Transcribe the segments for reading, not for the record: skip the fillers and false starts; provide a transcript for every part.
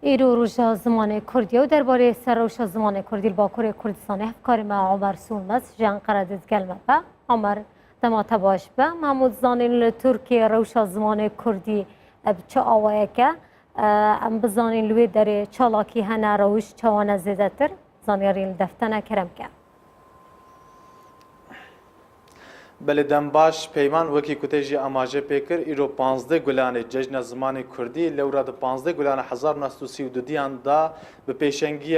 ایرو روژا زمان کردی و درباره سر روژا زمان کردی باکور کردستان هفکار ما عمر سولمس جان قردت گلمه با عمر تماتا باش با محمود زانین لترکیه روژا زمان کردی بچه آوائه که ام بزانین لوی داره چالاکی هنه روش چوانه زیده تر زانیاری دفتنه کرم که بلدن باش پیمان وکی کتیجی آماجه پیکر ایرو 15 گلانه جشن زمان کردی لورا ده 15 گلانه 1932 دیان دا به پیشنگی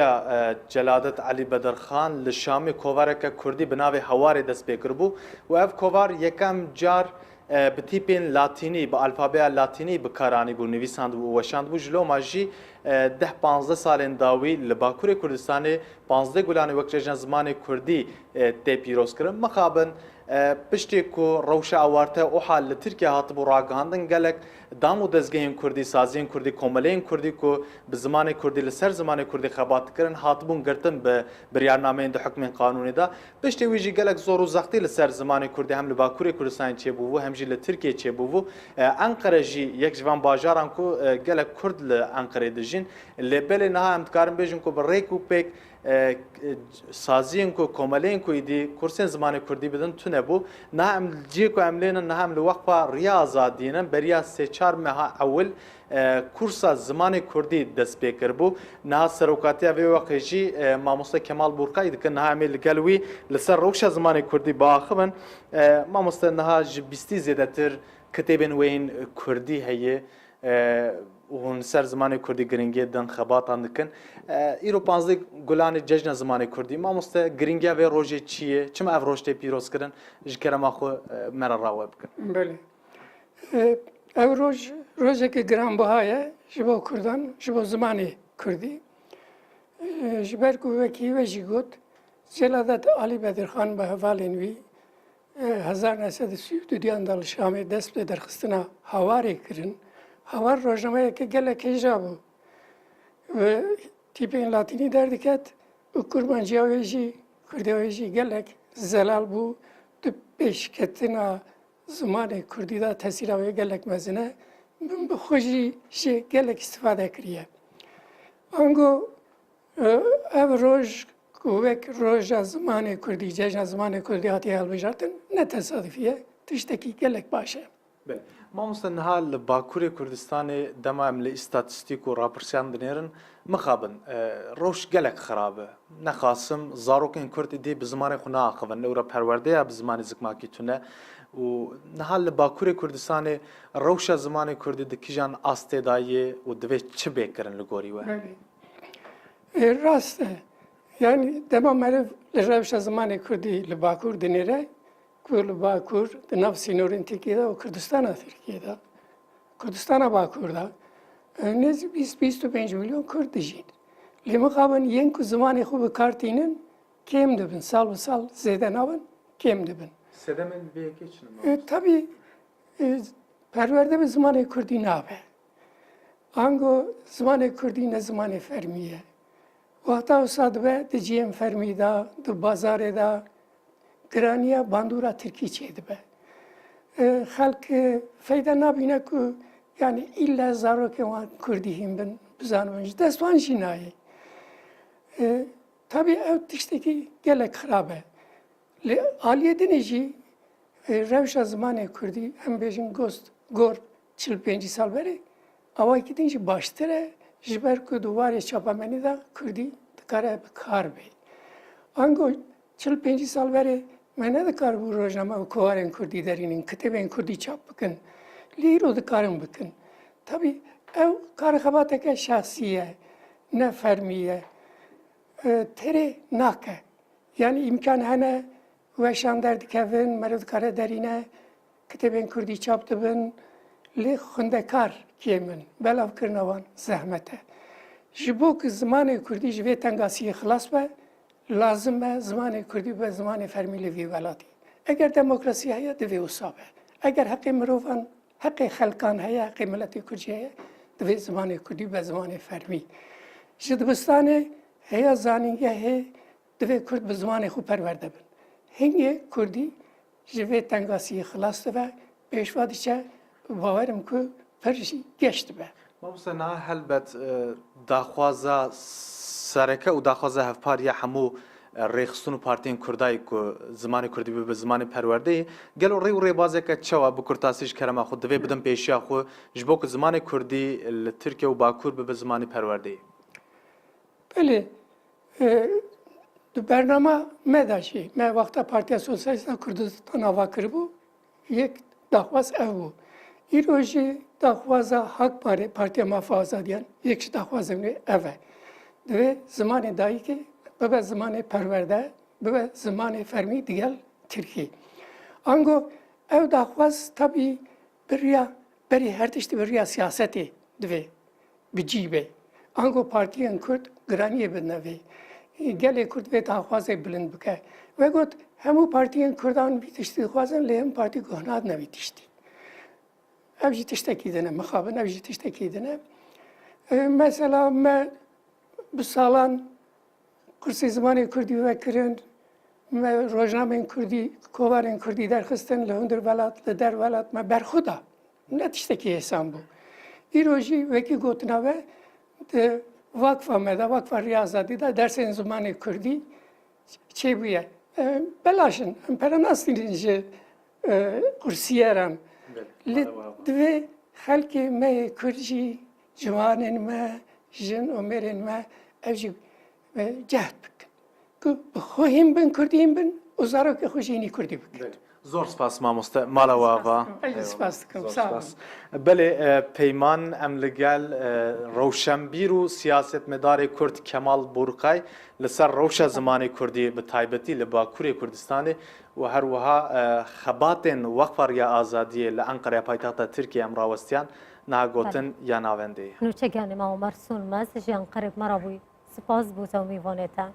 جلادت علی بدرخان لشام کووارک کردی بناو هوار دست پیکر بو و اف کووار یکم جار بتیپین لاتینی با الفابیا لاتینی بکارانی بو نویساند بو وشاند بو جلو ماجی 10-15 سالین داوی لباکور کردستان 15 گلانه وک جشن زمان کردی تی پیروز کرد مخابن پشتی کو روش آورته او حال ترکیه هات بو راگاندن گلک دامو دزگین کردی سازین کردی کوملین کردی کو به زمان کردی لسر زمان کردی خبات کردن هات بون گرتن به بریارنامه اند حکم قانونی دا پشتی ویجی گلک زور و زختی لسر زمان کردی هم لباکور کردستان چه بو هم جی لترکیه چه بو انقره جی یک جوان باجاران کو گلک کرد ل انقره دجین لبل نه هم کارم بیجن کو بریکو پک سازین کو کوملین کو ایدی کورسن زمان کردی بدن تو نبو نه هم جی کو عملین نه هم لوقفا ریاضا دینن بریا سه چهار ماه اول کورسا زمان کردی دست پیکر بو نه سروکاتی و وقتی ماموستا کمال بورقای دکن نه عمل گلوی لسر روش زمان کردی باخبن ماموستا نه جبستی زیاده تر کتابن وین کردی هیه و سر زمان کردی گرینگی دن خباتان دکن ایرو 15 گلان جشن زمان کردی ما مست گرینگی و روزی چیه چما اف روزته پیروز کردن جکرم آخو مرا راوب کن بله او روزی که گران بهایه جبو کردن جبو زمانی کردی جبر کو وکی و جیگوت جلادت علی بدرخان به حوالینوی 1932 دیان دال شام دست به درخستنا هواری کردن هوار روزنامه که گله کجا بود و تیپین لاتینی درد کرد و کرمانجی آویجی کردی آویجی گلک زلال بود تو پیش کتنا زمان کردی دا تحصیل آوی گلک مزنه من به خوشی شی گلک استفاده کریه آنگو او کوک روز زمان کردی جشن زمان کردی هاتی حال بجارتن نه تصادفیه تشتکی گلک باشه ما مثلا حال باکور کردستان دم عمل استاتستیک و راپرسیان دنیرن مخابن روش گلک خرابه نخاسم زاروکن کرد دی بزمان خنا آخوان نورا پرورده یا بزمان زکماکی تونه و نهال باکور کردستان روش زمان کردی دکیجان استدایی و دوی چه بکرن لگوری و راسته یعنی دما مرف لروش زمان کردی لباکور دنیره کل باکور ناف سینورین ترکیه و کردستان ترکیه کردستان باکور دا نزدیک 20-25 میلیون کرد جین. لمقابل ینکو زمانی خوب کارتینن کم دبن سال به سال زیاده نبن کم دبن. سدمن بیکی چنم؟ tabii perverde bir zamanı Kürdi nabe. Ango zamanı Kürdi ne zamanı fermiye. Vahta usad be de cem fermida, de bazare da graniya bandura Türkiye çeydi be. Halk fayda nabine ku yani illa zaro ke wan Kürdihim ben bizanmış. Destvan jinayı. Tabii ev tişteki gelek harabe. Aliye deneci revşa zamanı Kürdi hem bejin gost gor 45 sal beri ama iki dinci baştere jiber ku duvar çapameni da Kürdi kare kar be. Ango 45 sal beri mene de kar bu rojama kuaren Kürdi derinin kiteben Kürdi çap bakın. Liro da karın bakın. Tabii ev kar habateke şahsiye ne fermiye tere nake. Yani imkan hane ve şandar dikevin merud kare derine kiteben Kürdi çaptıbın li khundekar kiyemin belav kırnavan zahmete. Jibok zamanı Kürdi jve tengasiye xlas be lazım be zamanı Kürdi be zamanı fermili vi velati. Eğer demokrasi haya devi usabe. Eğer hakkı mirovan hakkı halkan haya hakkı milleti Kürdi haya devi zamanı Kürdi be zamanı fermi. Jidbistane haya zaninge he devi Kürt be zamanı xu perverde bin. Hinge Kürdi jve tengasiye xlas ve peşva diçe bavarım ku perşi geçti be. مامۆستا هەلبەت داخوازە سەرەکە و داخوازە هەفپاریە هەموو ڕێخستون و پارتین کوردای و زمانی کوردی بە زمانی پەروەردەی گەل و ڕێ و ڕێبازێکە چاوە بە کورتاسیش کەرەما خۆ دەبێ بدەم پێشیا خۆ ji بۆ ku زمانی کوردی لە تورکیا و باکوور بە زمانی پەروەردەی بله برنامه me da şey, me vakta Partiya Sosyalista Kurdistan ava kırbu, yek daxwaz ev bu. İroji daxwaza Hak Partiya Mafa Azadiyan, yek daxwaz evne eve. Ve zamanı dahi ki, bebe zamanı perverde, bebe zamanı fermi digel Türkiye. Ango ev daxwaz tabi beri her tişti beriya siyaseti dve, bicibe. Ango Partiyan Kurd graniye binnevi. Gelê Kurd vê daxwazê bilind bike. Ve got hemû partiyên Kurdan vî tiştî dixwazin lê hemû partî guhnad nevî tiştî. Ev jî tiştekî dine, mixabin ev jî tiştekî dine. Mesela me bi salan kursê zimanê Kurdî vekirin, me rojnamên Kurdî, kovarên Kurdî derxistin li hundir welat, li der welat me berxuda. Ne tiştekî hêsan bû. Îro jî wekî gotina we vakfa me da, vakfa Riyazadî da dersên zimanê Kurdî çêbûye. Belaşin, em pere nasînin ji kursiyêran. Li divê xelkê me yê Kurd jî, ciwanên me, jin û mêrên me ev jî cehd bikin. Ku bi xwe hîn bin, Kurdî hîn bin û zarokê xwe jî hînî Kurdî bikin. زۆر سپاس مامۆستا ماڵەوەوە سپاس dikim, sağ olun. بەێ پەیمان ئەم لەگەل ڕەوشەمبیر و سیاسەتمەدارێ کورد کەماڵ بورقای لەسەر ڕەوشە زمانی کوردی بە تایبەتی لە باکووری کوردستانی و هەروەها خەباتێن وەقفەریا ئازادیە لە ئەنقەرە پایتەختە تورکیا ئەم ڕاوەستیان ناگۆتن یا ناوەندەیە نوچەگانی ماوە مەرسون مەس ژیان قەرب مەڕەبووی سپاس بوو تەو میوانێتە